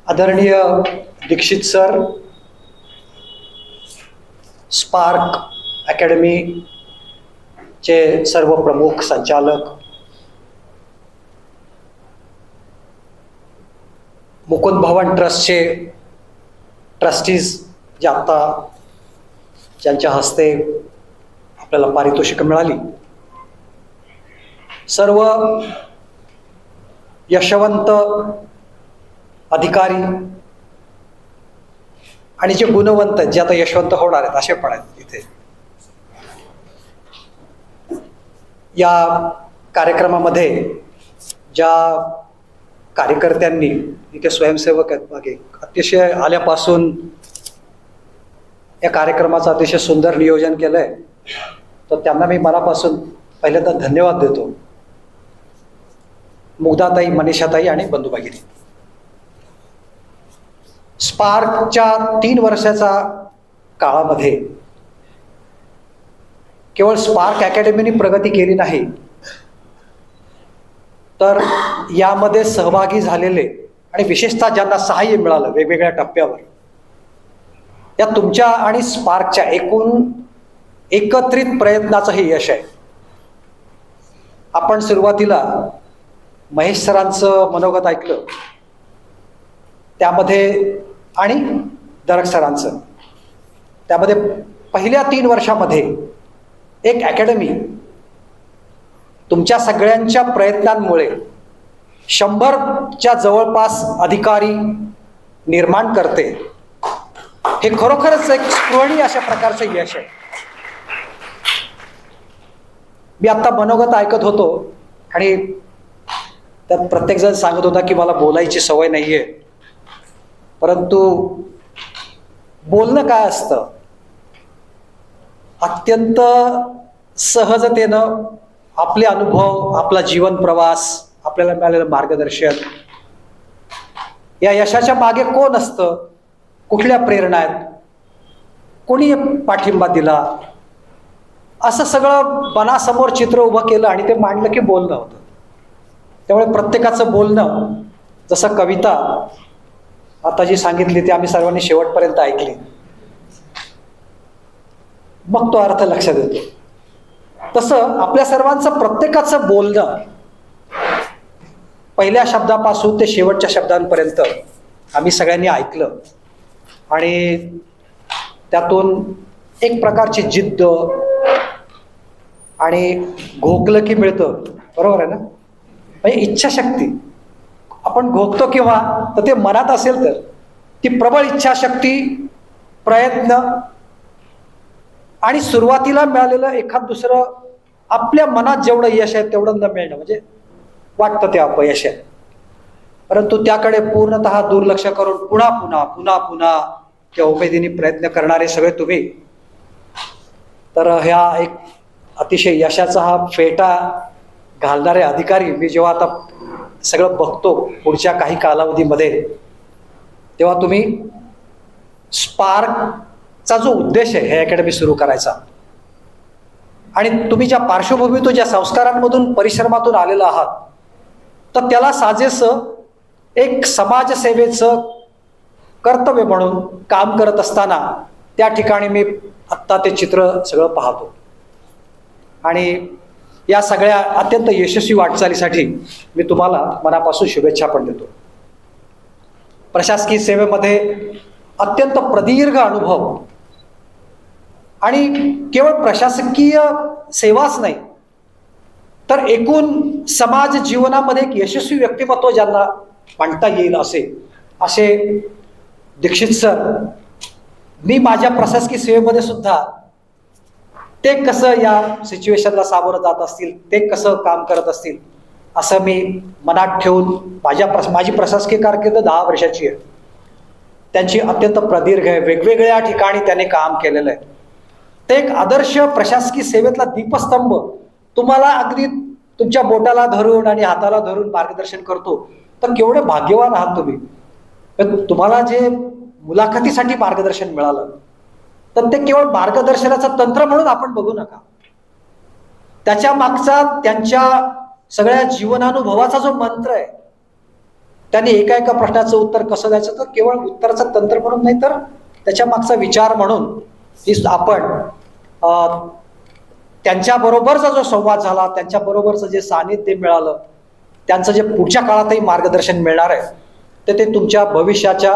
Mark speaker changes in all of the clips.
Speaker 1: आदरणीय Dikshit sir, spark अकॅडमीचे सर्व प्रमुख संचालक, मुकुंद भवन ट्रस्टचे ट्रस्टीज जे आत्ता ज्यांच्या हस्ते आपल्याला पारितोषिकं मिळाली, सर्व यशवंत अधिकारी आणि जे गुणवंत जे आता यशवंत होणार आहेत असे पण आहेत इथे. या कार्यक्रमामध्ये ज्या कार्यकर्त्यांनी इथे स्वयंसेवक आहेत मागे अतिशय आल्यापासून या कार्यक्रमाचं अतिशय सुंदर नियोजन केलंय, तर त्यांना मी मनापासून पहिल्यांदा धन्यवाद देतो. मुग्धाताई, मनीषाताई आणि बंधुभगिनी. स्पार्कच्या 3 वर्षाचा काळामध्ये केवळ स्पार्क अकॅडमीने प्रगती केली नाही, तर यामध्ये सहभागी झालेले आणि विशेषतः ज्यांना सहाय्य मिळालं वेगवेगळ्या टप्प्यावर, या तुमच्या आणि स्पार्कच्या एकूण एकत्रित प्रयत्नाचं हे यश आहे. आपण सुरुवातीला महेश सरांचं मनोगत ऐकलं, त्यामध्ये आणि दरक सरांचं, त्यामध्ये पहिल्या 3 वर्षामध्ये एक अकॅडमी तुमच्या सगळ्यांच्या प्रयत्नांमुळे 100च्या जवळपास अधिकारी निर्माण करते. हे खरोखरच एक स्पृहणीय अशा प्रकारचं यश आहे. मी आत्ता मनोगत ऐकत होतो आणि त्यात प्रत्येक जण सांगत होता की मला बोलायची सवय नाहीये, परंतु बोलणं काय असतं, अत्यंत सहजतेनं आपले अनुभव, आपला जीवन प्रवास, आपल्याला मिळालेलं मार्गदर्शन, या यशाच्या मागे कोण असतं, कुठल्या प्रेरणा आहेत, कोणी पाठिंबा दिला, असं सगळं मनासमोर चित्र उभं केलं आणि ते मांडलं की बोलणं होतं. त्यामुळे प्रत्येकाचं बोलणं, जसं कविता आता जी सांगितली ती आम्ही सर्वांनी शेवटपर्यंत ऐकली, मग तो अर्थ लक्षात येतो. तसं आपल्या सर्वांचं प्रत्येकाचं बोलणं पहिल्या शब्दापासून ते शेवटच्या शब्दांपर्यंत आम्ही सगळ्यांनी ऐकलं आणि त्यातून एक प्रकारची जिद्द आणि घोकलं की मिळतं, बरोबर आहे ना, म्हणजे इच्छाशक्ती. आपण घोकतो किंवा तर ते मनात असेल तर ती प्रबळ इच्छाशक्ती, प्रयत्न आणि सुरुवातीला मिळालेलं एखाद दुसरं आपल्या मनात जेवढं यश आहे तेवढं न मिळणं, म्हणजे वाटतं ते अपयश आहे, परंतु त्याकडे पूर्णतः दुर्लक्ष करून पुन्हा पुन्हा पुन्हा पुन्हा त्या उमेदीने प्रयत्न करणारे सगळे तुम्ही, तर ह्या एक अतिशय यशाचा हा फेटा घालणारे अधिकारी मी जेव्हा आता सगळं बघतो पुढच्या काही कालावधीमध्ये, तेव्हा तुम्ही स्पार्कचा जो उद्देश आहे हे अकॅडमी सुरू करायचा, आणि तुम्ही ज्या पार्श्वभूमीतून, ज्या संस्कारांमधून, परिश्रमातून आलेला आहात, तर त्याला साजेसं एक समाजसेवेचं कर्तव्य म्हणून काम करत असताना त्या ठिकाणी मी आत्ता ते चित्र सगळं पाहतो. आणि या सगळ्या अत्यंत यशस्वी वाटचालीसाठी मी तुम्हाला मनापासून शुभेच्छा पण देतो. प्रशासकीय सेवेमध्ये अत्यंत प्रदीर्घ अनुभव आणि केवळ प्रशासकीय सेवाच नाही, तर एकूण समाज जीवनामध्ये एक यशस्वी व्यक्तिमत्व ज्यांना मांडता येईल असे दीक्षित सर, मी माझ्या प्रशासकीय सेवेमध्ये सुद्धा ते कसं या सिच्युएशनला सामोरं जात असतील, ते कसं काम करत असतील, असं मी मनात ठेवून माझी प्रशासकीय कारकीर्द 10 वर्षाची आहे. त्यांची अत्यंत प्रदीर्घ आहे, वेगवेगळ्या ठिकाणी त्यांनी काम केलेलं आहे. ते एक आदर्श प्रशासकीय सेवेतला दीपस्तंभ तुम्हाला अगदी तुमच्या बोटाला धरून आणि हाताला धरून मार्गदर्शन करतो, तर केवढे भाग्यवान आहात तुम्ही. तुम्हाला जे मुलाखतीसाठी मार्गदर्शन मिळालं, तर ते केवळ मार्गदर्शनाचं तंत्र म्हणून आपण बघू नका, त्याच्या मागचा त्यांच्या सगळ्या जीवनानुभवाचा जो मंत्र आहे त्यांनी एका एका प्रश्नाचं उत्तर कसं द्यायचं, तर केवळ उत्तराचं तंत्र म्हणून नाही, तर त्याच्या मागचा विचार म्हणून की आपण त्यांच्याबरोबरचा जो संवाद झाला, त्यांच्याबरोबरचं जे सानिध्य मिळालं, त्यांचं जे पुढच्या काळातही मार्गदर्शन मिळणार आहे, तर ते तुमच्या भविष्याच्या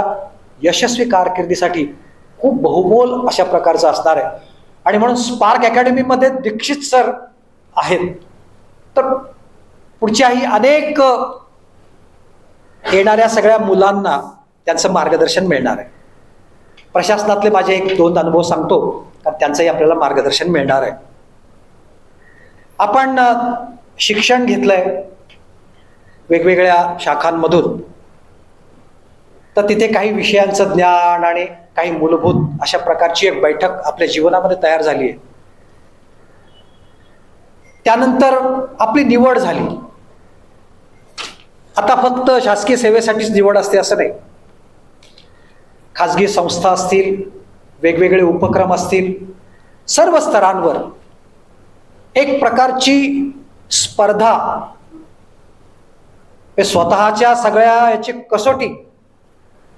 Speaker 1: यशस्वी कारकिर्दीसाठी खूप बहुमोल अशा प्रकारचं असणार आहे. आणि म्हणून स्पार्क अकॅडमीमध्ये दीक्षित सर आहेत, तर पुढच्याही अनेक येणाऱ्या सगळ्या मुलांना त्यांचं मार्गदर्शन मिळणार आहे. प्रशासनातले माझे 1-2 अनुभव सांगतो, कारण त्यांचंही आपल्याला मार्गदर्शन मिळणार आहे. आपण शिक्षण घेतलंय वेगवेगळ्या शाखांमधून, तर तिथे काही विषयांचं ज्ञान आणि काही मूलभूत अशा प्रकारची एक बैठक आपल्या जीवनामध्ये तयार झाली आहे. त्यानंतर आपली निवड झाली. आता फक्त शासकीय सेवेसाठीच निवड असते असं नाही. खाजगी संस्था असतील, वेगवेगळे उपक्रम असतील, सर्व स्तरांवर एक प्रकारची स्पर्धा, स्वतःच्या सगळ्या याची कसोटी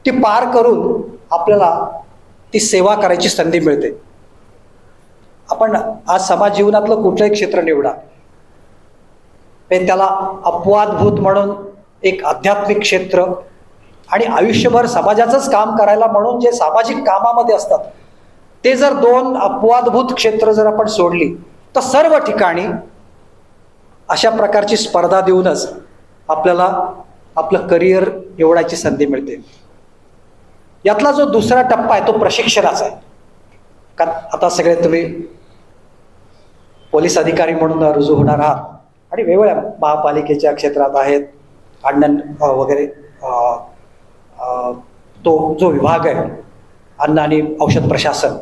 Speaker 1: ती पार करून आपल्याला ती सेवा करायची संधी मिळते. आपण आज समाज जीवनातलं कुठलंही क्षेत्र निवडा, त्याला अपवादभूत म्हणून एक आध्यात्मिक क्षेत्र आणि आयुष्यभर समाजाचंच काम करायला म्हणून जे सामाजिक कामामध्ये असतात, ते जर 2 अपवादभूत क्षेत्र जर आपण सोडली, तर सर्व ठिकाणी अशा प्रकारची स्पर्धा देऊनच आपल्याला आपलं करिअर निवडायची संधी मिळते. यातला जो दुसरा टप्पा आहे तो प्रशिक्षणाचा आहे. कारण आता सगळे तुम्ही पोलीस अधिकारी म्हणून रुजू होणार आहात आणि वेगवेगळ्या महापालिकेच्या क्षेत्रात आहेत, अन्न वगैरे तो जो विभाग आहे, अन्न आणि औषध प्रशासन,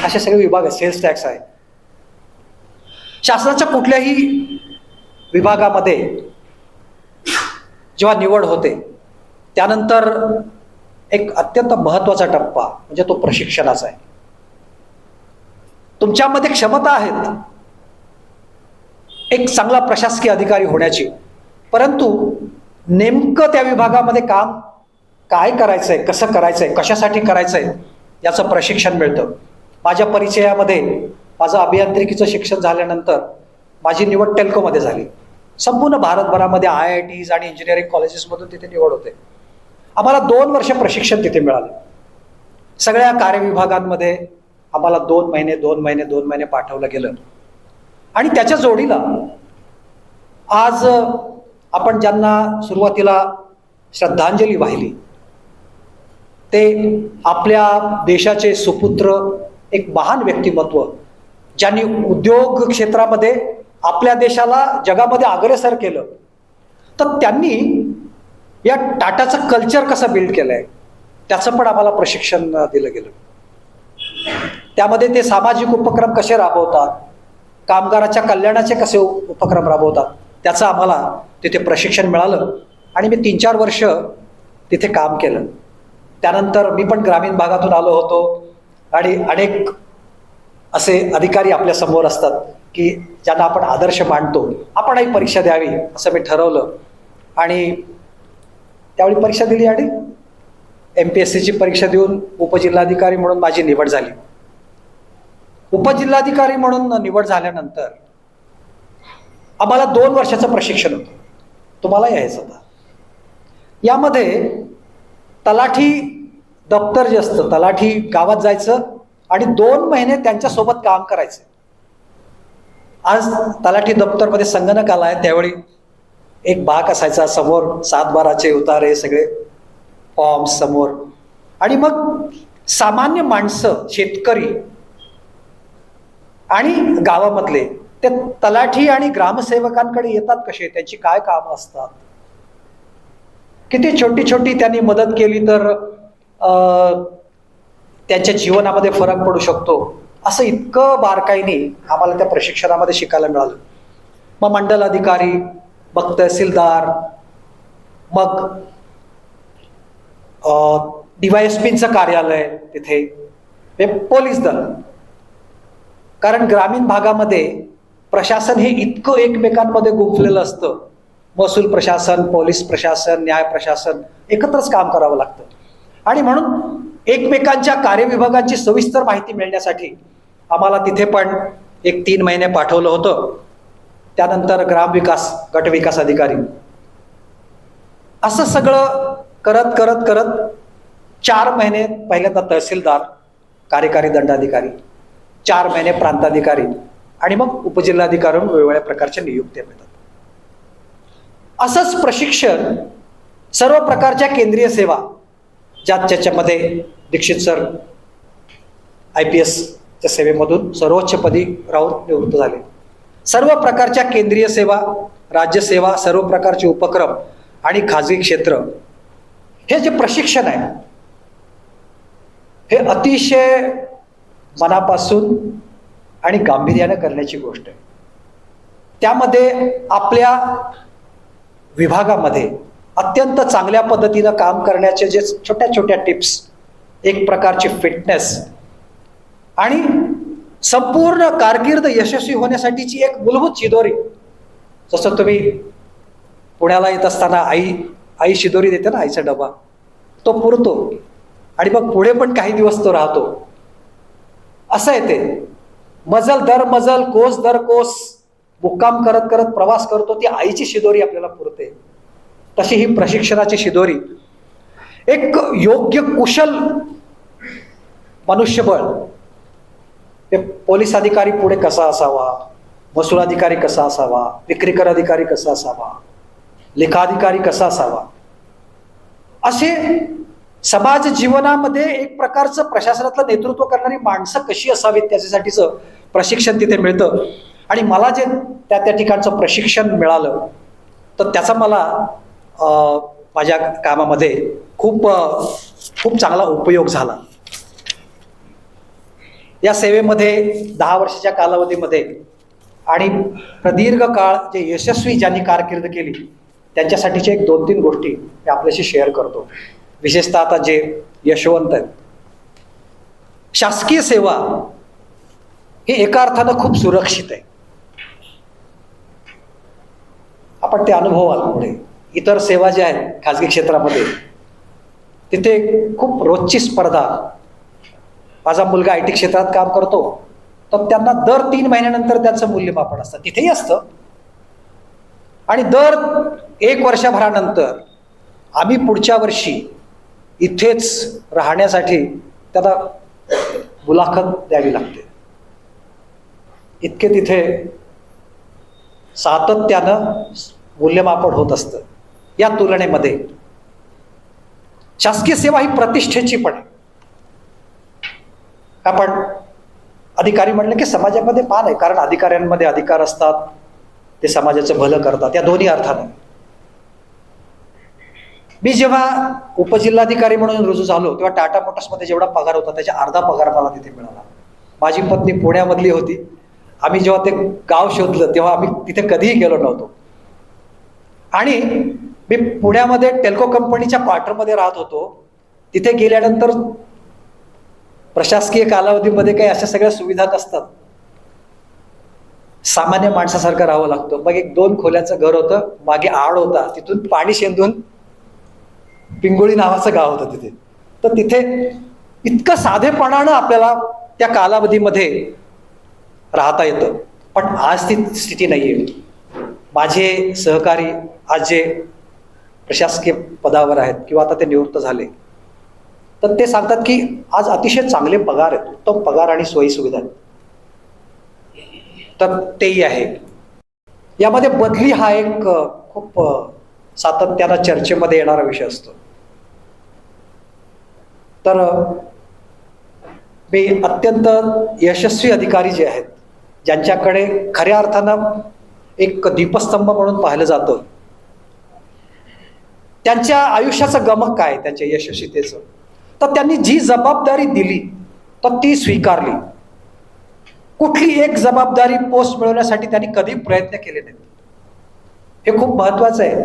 Speaker 1: असे सगळे विभाग आहेत, सेल्स टॅक्स आहे. शासनाच्या कुठल्याही विभागामध्ये जेव्हा निवड होते, त्यानंतर एक अत्यंत महत्त्वाचा टप्पा म्हणजे तो प्रशिक्षणाचा आहे. तुमच्यामध्ये क्षमता आहेत एक चांगला प्रशासकीय अधिकारी होण्याची, परंतु नेमकं त्या विभागामध्ये काम काय करायचंय, कसं करायचंय, कशासाठी करायचंय याचं प्रशिक्षण मिळतं. माझ्या परिचयामध्ये माझं अभियांत्रिकीचं शिक्षण झाल्यानंतर माझी निवड टेल्कोमध्ये झाली. संपूर्ण भारतभरामध्ये IITs आणि इंजिनिअरिंग कॉलेजेसमधून तिथे निवड होते. आम्हाला 2 वर्ष प्रशिक्षण तिथे मिळालं. सगळ्या कार्यविभागांमध्ये आम्हाला 2 महिने पाठवलं गेलं. आणि त्याच्या जोडीला आज आपण ज्यांना सुरुवातीला श्रद्धांजली वाहिली, ते आपल्या देशाचे सुपुत्र, एक महान व्यक्तिमत्व, ज्यांनी उद्योग क्षेत्रामध्ये आपल्या देशाला जगामध्ये अग्रेसर केलं, तर त्यांनी या टाटाचं कल्चर कसं बिल्ड केलंय त्याचं पण आम्हाला प्रशिक्षण दिलं गेलं. त्यामध्ये ते सामाजिक उपक्रम कसे राबवतात, कामगाराच्या कल्याणाचे कसे उपक्रम राबवतात, त्याचं आम्हाला तिथे प्रशिक्षण मिळालं. आणि मी 3-4 वर्ष तिथे काम केलं. त्यानंतर मी पण ग्रामीण भागातून आलो होतो आणि अनेक असे अधिकारी आपल्या समोर असतात की ज्यांना आपण आदर्श मानतो. आपणही परीक्षा द्यावी असं मी ठरवलं आणि त्यावेळी परीक्षा दिली आणि MPSCची परीक्षा देऊन उपजिल्हाधिकारी म्हणून माझी निवड झाली. उपजिल्हाधिकारी म्हणून निवड झाल्यानंतर आम्हाला 2 वर्षाचं प्रशिक्षण होतं. तुम्हाला यायचं होतं. यामध्ये तलाठी दप्तर जे असतं, तलाठी गावात जायचं आणि 2 महिने त्यांच्यासोबत काम करायचं. आज तलाठी दप्तरमध्ये संगणक आला आहे, त्यावेळी एक भाग असायचा समोर, 7/12चे उतारे, सगळे फॉर्म्स समोर. आणि मग सामान्य माणसं, शेतकरी आणि गावामधले ते तलाठी आणि ग्रामसेवकांकडे येतात कसे, त्यांची काय कामं असतात, किती छोटी छोटी त्यांनी मदत केली तर त्यांच्या जीवनामध्ये फरक पडू शकतो, असं इतकं बारकाईने आम्हाला त्या प्रशिक्षणामध्ये शिकायला मिळालं. मग मंडल अधिकारी, मग तहसीलदार, मग DYSPचं कार्यालय तिथे, पोलीस दल. कारण ग्रामीण भागामध्ये प्रशासन हे इतकं एकमेकांमध्ये गुंफलेलं असतं महसूल प्रशासन, पोलीस प्रशासन, न्याय प्रशासन एकत्रच काम करावं लागतं. आणि म्हणून एकमेकांच्या कार्यविभागांची सविस्तर माहिती मिळण्यासाठी आम्हाला तिथे पण एक 3 महिने पाठवलं होतं. त्यानंतर ग्रामविकास, गटविकास अधिकारी, असं सगळं करत करत करत 4 महिने पहिल्यांदा तहसीलदार, कार्यकारी दंडाधिकारी, 4 महिने प्रांताधिकारी आणि मग उपजिल्हाधिकाऱ्यांना वेगवेगळ्या प्रकारच्या नियुक्त्या मिळतात. असंच प्रशिक्षण सर्व प्रकारच्या केंद्रीय सेवा, ज्याच्यामध्ये दीक्षित सर IPSच्या सेवेमधून सर्वोच्चपदी राहून निवृत्त झाले. सर्व प्रकारच्या केंद्रीय सेवा, राज्यसेवा, सर्व प्रकारचे उपक्रम आणि खाजगी क्षेत्र, हे जे प्रशिक्षण आहे हे अतिशय मनापासून आणि गांभीर्याने करण्याची गोष्ट आहे. त्यामध्ये आपल्या विभागामध्ये अत्यंत चांगल्या पद्धतीनं काम करण्याचे जे छोट्या छोट्या टिप्स, एक प्रकारची फिटनेस आणि संपूर्ण कारकीर्द यशस्वी होण्यासाठीची एक मूलभूत शिदोरी. जसं तुम्ही पुण्याला येत असताना आई शिदोरी देते ना, आईचा डबा, तो पुरतो आणि मग पुढे पण काही दिवस तो राहतो. असं आहे ते, मजल दर मजल, कोस दर कोस मुक्काम करत करत प्रवास करतो, ती आईची शिदोरी आपल्याला पुरते. तशी ही प्रशिक्षणाची शिदोरी, एक योग्य कुशल मनुष्यबळ, ते पोलीस अधिकारी पुढे कसा असावा, महसूल अधिकारी कसा असावा, विक्रीकर अधिकारी कसा असावा, लेखाधिकारी कसा असावा, असे समाज जीवनामध्ये एक प्रकारचं प्रशासनातलं नेतृत्व करणारी माणसं कशी असावीत त्याच्यासाठीचं प्रशिक्षण तिथे मिळतं. आणि मला जे त्या ठिकाणचं प्रशिक्षण मिळालं तर त्याचा मला माझ्या कामामध्ये खूप चांगला उपयोग झाला. या सेवेमध्ये 10 वर्षाच्या कालावधीमध्ये आणि प्रदीर्घ काळ जे यशस्वी ज्यांनी कारकीर्द केली त्यांच्यासाठीच्या एक 2-3 गोष्टी मी आपल्याशी शेअर करतो. विशेषतः आता जे यशवंत आहेत. शासकीय सेवा ही एका अर्थानं खूप सुरक्षित आहे. आपण ते अनुभवाल पुढे. इतर सेवा ज्या आहेत खाजगी क्षेत्रामध्ये तिथे खूप रोजची स्पर्धा. माझा मुलगा IT क्षेत्रात काम करतो, तर त्यांना दर 3 महिन्यानंतर त्यांचं मूल्यमापन असतं, तिथेही असतं. आणि दर 1 वर्षभरानंतर आम्ही पुढच्या वर्षी इथेच राहण्यासाठी त्याला मुलाखत द्यावी लागते. इतके तिथे सातत्यानं मूल्यमापन होत असतं. या तुलनेमध्ये शासकीय सेवा ही प्रतिष्ठेची पण आहे. आपण अधिकारी म्हणलं की समाजामध्ये मान आहे, कारण अधिकाऱ्यांमध्ये अधिकार असतात, ते समाजाचं भलं करतात, या दोन्ही अर्थानं. मी जेव्हा उपजिल्हाधिकारी म्हणून रुजू झालो तेव्हा टाटा मोटर्समध्ये जेवढा पगार होता त्याच्या अर्धा पगार मला तिथे मिळाला. माझी पत्नी पुण्यामधली होती. आम्ही जेव्हा ते गाव शोधलं तेव्हा आम्ही तिथे कधीही गेलो नव्हतो. आणि मी पुण्यामध्ये टेल्को कंपनीच्या क्वार्टरमध्ये राहत होतो. तिथे गेल्यानंतर प्रशासकीय कालावधीमध्ये काही अशा सगळ्या सुविधा नसतात. सामान्य माणसासारखं राहावं लागतं. मग एक 2 खोल्याचं घर होतं, मागे आड होता, तिथून पाणी शेंदून पिंगोळी नावाचं गाव होतं तिथे. तर तिथे इतकं साधेपणानं आपल्याला त्या कालावधीमध्ये राहता येतं. पण आज ती स्थिती नाहीये. माझे सहकारी आज जे प्रशासकीय पदावर आहेत किंवा आता ते निवृत्त झाले, तर ते सांगतात की आज अतिशय चांगले पगार आहेत, उत्तम पगार आणि सोयी सुविधा आहेत. तर तेही आहे. यामध्ये बदली हा एक खूप सातत्यानं चर्चेमध्ये येणारा विषय असतो. तर मी अत्यंत यशस्वी अधिकारी जे आहेत, ज्यांच्याकडे खऱ्या अर्थानं एक दीपस्तंभ म्हणून पाहिलं जातं, त्यांच्या आयुष्याचं गमक काय, त्यांच्या यशस्वीतेचं, तर त्यांनी जी जबाबदारी दिली तर ती स्वीकारली. कुठली एक जबाबदारी पोस्ट मिळवण्यासाठी त्यांनी कधी प्रयत्न केले नाहीत. हे खूप महत्वाचं आहे.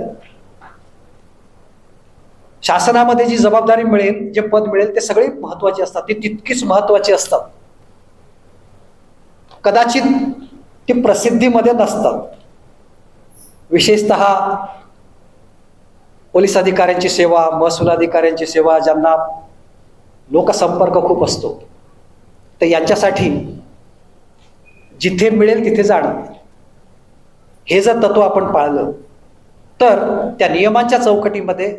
Speaker 1: शासनामध्ये जी जबाबदारी मिळेल, जे पद मिळेल, ते सगळे महत्वाचे असतात, ते तितकीच महत्वाची असतात. कदाचित ती प्रसिद्धीमध्ये नसतात. विशेषतः पोलीस अधिकाऱ्यांची सेवा, महसूल अधिकाऱ्यांची सेवा, ज्यांना लोकसंपर्क खूप असतो, तर यांच्यासाठी जिथे मिळेल तिथे जाणं, हे जर तत्व आपण पाळलं तर त्या नियमांच्या चौकटीमध्ये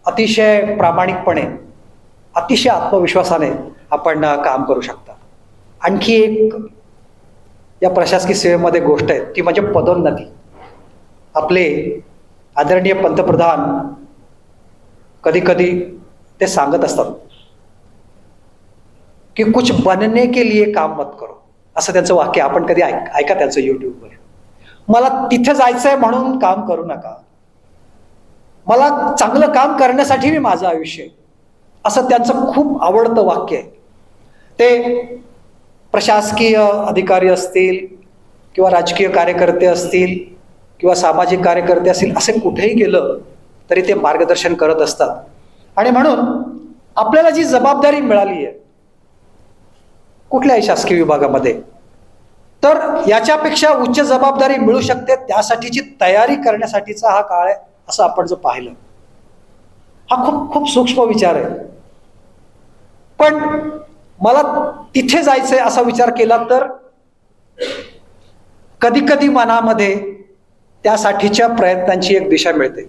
Speaker 1: अतिशय प्रामाणिकपणे, अतिशय आत्मविश्वासाने आपण काम करू शकता. आणखी एक या प्रशासकीय सेवेमध्ये गोष्ट आहे, ती म्हणजे पदोन्नती. आपले आदरणीय पंतप्रधान कधी कधी ते सांगत असतात की कुछ बनने के लिए काम मत करो, असं त्यांचं वाक्य. आपण कधी ऐका त्यांचं युट्यूबवर. मला तिथे जायचंय म्हणून काम करू नका, मला चांगलं काम करण्यासाठी मी माझं आयुष्य, असं त्यांचं खूप आवडतं वाक्य आहे. ते प्रशासकीय अधिकारी असतील किंवा राजकीय कार्यकर्ते असतील किंवा सामाजिक कार्यकर्ते असतील, असे कुठेही गेलं तरी ते मार्गदर्शन करत असतात. आणि म्हणून आपल्याला जी जबाबदारी मिळाली आहे कुठल्याही शासकीय विभागामध्ये, तर याच्यापेक्षा उच्च जबाबदारी मिळू शकते, त्यासाठीची तयारी करण्यासाठीचा हा काळ आहे, असं आपण जर पाहिलं. हा खूप खूप सूक्ष्म विचार आहे. पण मला तिथे जायचंय असा विचार केला तर कधी कधी मनामध्ये त्यासाठीच्या प्रयत्नांची एक दिशा मिळते.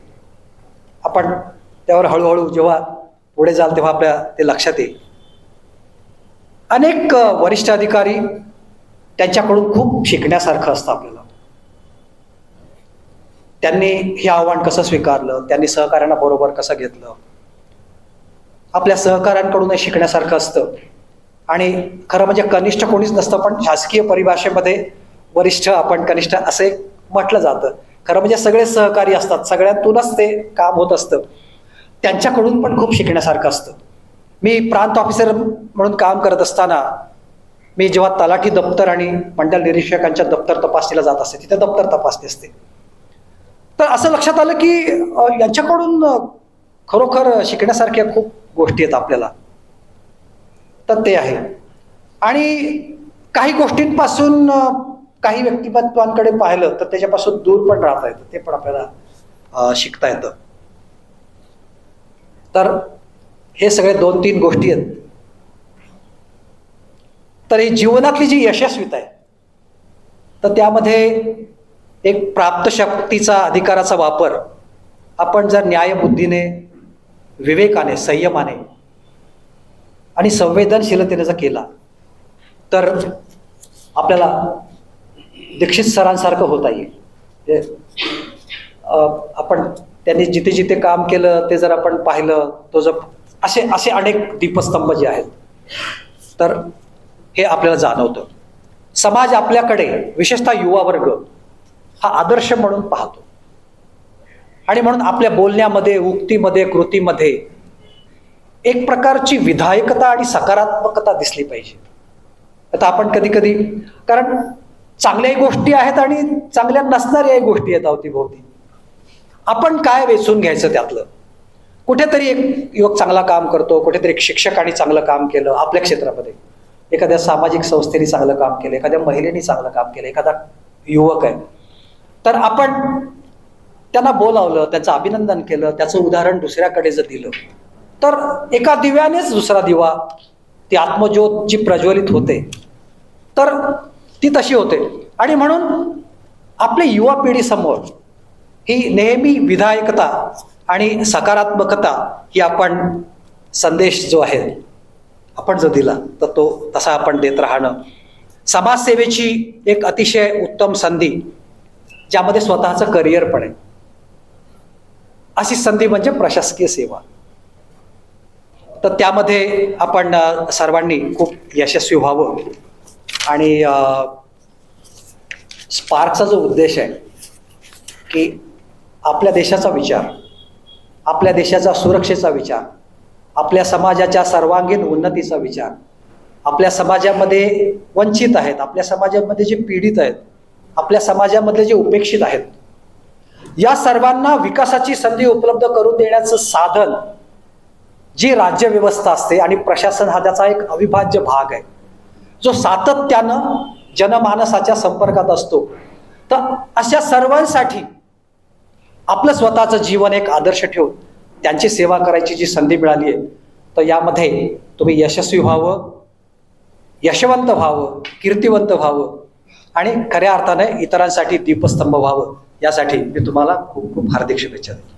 Speaker 1: आपण त्यावर हळूहळू जेव्हा पुढे जाल तेव्हा आपल्या ते लक्षात येईल. अनेक वरिष्ठ अधिकारी, त्यांच्याकडून खूप शिकण्यासारखं असतं आपल्याला. त्यांनी हे आव्हान कसं स्वीकारलं, त्यांनी सहकार्यांना बरोबर कसं घेतलं, आपल्या सहकाऱ्यांकडूनही शिकण्यासारखं असतं. आणि खरं म्हणजे कनिष्ठ कोणीच नसतं, पण शासकीय परिभाषेमध्ये वरिष्ठ, आपण कनिष्ठ असे म्हटलं जातं. खरं म्हणजे सगळे सहकारी असतात, सगळ्यांतूनच ते काम होत असतं. त्यांच्याकडून पण खूप शिकण्यासारखं असतं. मी प्रांत ऑफिसर म्हणून काम करत असताना मी जेव्हा तलाठी दप्तर आणि मंडल निरीक्षकांच्या दप्तर तपासणीला जात असते, तिथे दप्तर तपासणी असते, तर असं लक्षात आलं की यांच्याकडून खरोखर शिकण्यासारख्या खूप गोष्टी आहेत आपल्याला. तर ते आहे. आणि काही गोष्टींपासून, काही व्यक्तिमत्वांकडे पाहिलं तर त्याच्यापासून दूर पण राहता येतं, ते पण आपल्याला शिकता येतं. तर हे सगळे 2-3 गोष्टी आहेत. तर ही जीवनातली जी यशस्वीता आहे, तर त्यामध्ये एक प्राप्त शक्तीचा, अधिकाराचा वापर आपण जर न्यायबुद्धीने, विवेकाने, संयमाने आणि संवेदनशीलतेने जर केला तर आपल्याला दीक्षित सरांसारखं होता येईल. आपण त्यांनी जिथे जिथे काम केलं ते जर आपण पाहिलं, तो जर असे अनेक दीपस्तंभ जे आहेत, तर हे आपल्याला जाणवतं. समाज आपल्याकडे, विशेषतः युवा वर्ग, हा आदर्श म्हणून पाहतो. आणि म्हणून आपल्या बोलण्यामध्ये, उक्तीमध्ये, कृतीमध्ये एक प्रकारची विधायकता आणि सकारात्मकता दिसली पाहिजे. आता आपण कधी कधी, कारण चांगल्याही गोष्टी आहेत आणि चांगल्या नसणाऱ्याही गोष्टी आहेत अवतीभोवती, आपण काय वेचून घ्यायचं त्यातलं. कुठेतरी एक युवक चांगला काम करतो, कुठेतरी एक शिक्षकाने चांगलं काम केलं आपल्या क्षेत्रामध्ये, एखाद्या सामाजिक संस्थेने चांगलं काम केलं, एखाद्या महिलेने चांगलं काम केलं, एखादा युवक आहे, तर आपण त्यांना बोलावलं, त्याचं अभिनंदन केलं, त्याचं उदाहरण दुसऱ्याकडे जर दिलं, तर एका दिव्यानेच दुसरा दिवा, ती आत्मज्योत जी प्रज्वलित होते, तर ती तशी होते. आणि म्हणून आपल्या युवा पिढीसमोर ही नेहमी विधायकता आणि सकारात्मकता ही आपण संदेश जो आहे आपण जो दिला, तर तो तसा आपण देत राहणं. समाजसेवेची एक अतिशय उत्तम संधी, ज्यामध्ये स्वतःचं करिअर पण आहे, अशी संधी म्हणजे प्रशासकीय सेवा. तर त्यामध्ये आपण सर्वांनी खूप यशस्वी व्हावं. आणि स्पार्कचा जो उद्देश आहे की आपल्या देशाचा विचार, आपल्या देशाचा सुरक्षेचा विचार, आपल्या समाजाच्या सर्वांगीण उन्नतीचा विचार, आपल्या समाजामध्ये वंचित आहेत, आपल्या समाजामध्ये जे पीडित आहेत, आपल्या समाजामधले जे उपेक्षित आहेत, या सर्वांना विकासाची संधी उपलब्ध करून देण्याचं साधन जी राज्यव्यवस्था असते, आणि प्रशासन हा त्याचा एक अविभाज्य भाग आहे, जो सातत्यानं जनमानसाच्या संपर्कात असतो. तर अशा सर्वांसाठी आपलं स्वतःचं जीवन एक आदर्श ठेवून त्यांची सेवा करायची जी संधी मिळाली आहे, तर यामध्ये तुम्ही यशस्वी व्हावं, यशवंत व्हावं, कीर्तिवंत व्हावं आणि खऱ्या अर्थाने इतरांसाठी दीपस्तंभ व्हावं, यासाठी मी तुम्हाला खूप खूप हार्दिक शुभेच्छा देतो.